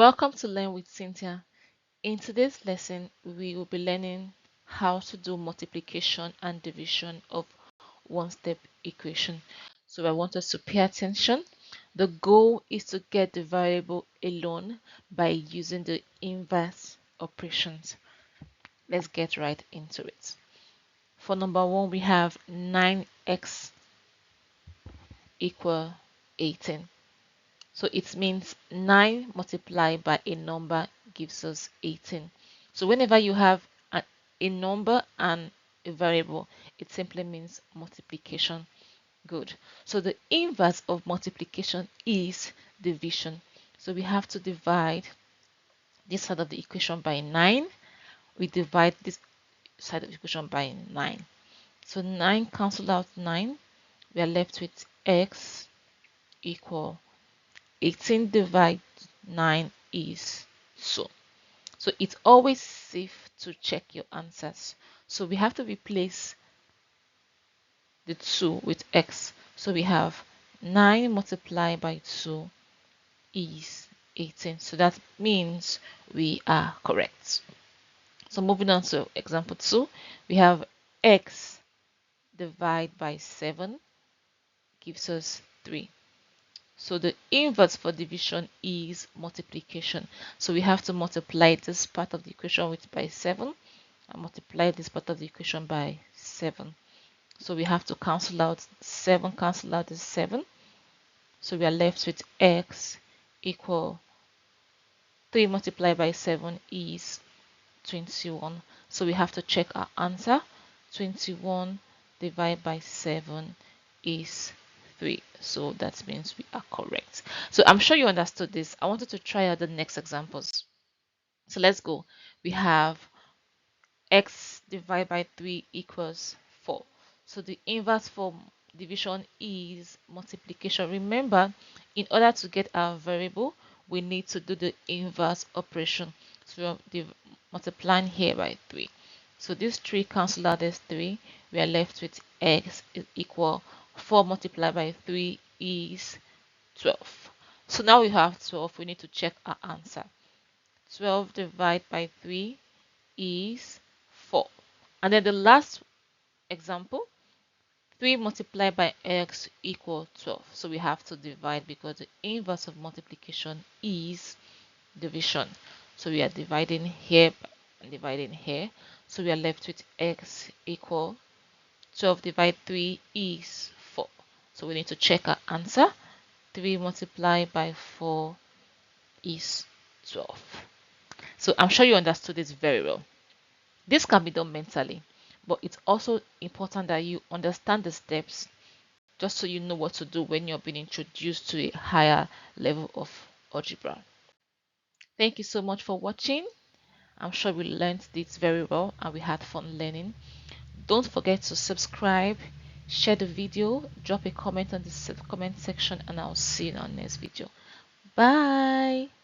Welcome to Learn with Cynthia. In today's lesson, we will be learning how to do multiplication and division of one-step equation. So I want us to pay attention. The goal is to get the variable alone by using the inverse operations. Let's get right into it. For number one, we have 9x equal 18. So it means 9 multiplied by a number gives us 18. So whenever you have a number and a variable, it simply means multiplication. Good. So the inverse of multiplication is division. So we have to divide this side of the equation by 9. We divide this side of the equation by 9. So 9 cancel out 9. We are left with x equal 18 divided 9 is so. So it's always safe to check your answers. So we have to replace the 2 with x. So we have 9 multiplied by 2 is 18. So that means we are correct. So moving on to example 2, we have x divided by 7 gives us 3. So the inverse for division is multiplication. So we have to multiply this part of the equation with by 7 and multiply this part of the equation by 7. So we have to cancel out 7, cancel out the 7. So we are left with x equal 3 multiplied by 7 is 21. So we have to check our answer. 21 divided by 7 is 3. So that means we are correct. So I'm sure you understood this. I wanted to try out the next examples. So let's go. We have x divided by 3 equals 4. So the inverse for division is multiplication. Remember, in order to get our variable, we need to do the inverse operation. So we're multiplying here by 3. So this 3 cancel out this 3. We are left with x is equal 4 multiplied by 3 is 12. So now we have 12. We need to check our answer. 12 divided by 3 is 4. And then the last example, 3 multiplied by x equal 12. So we have to divide because the inverse of multiplication is division. So we are dividing here and dividing here. So we are left with x equal 12 divided 3 is 4. So we need to check our answer. 3 multiplied by 4 is 12. So I'm sure you understood this very well. This can be done mentally, but it's also important that you understand the steps just so you know what to do when you're being introduced to a higher level of algebra. Thank you so much for watching. I'm sure we learned this very well and we had fun learning. Don't forget to subscribe, share the video, drop a comment on the comment section, and I'll see you in our next video. Bye.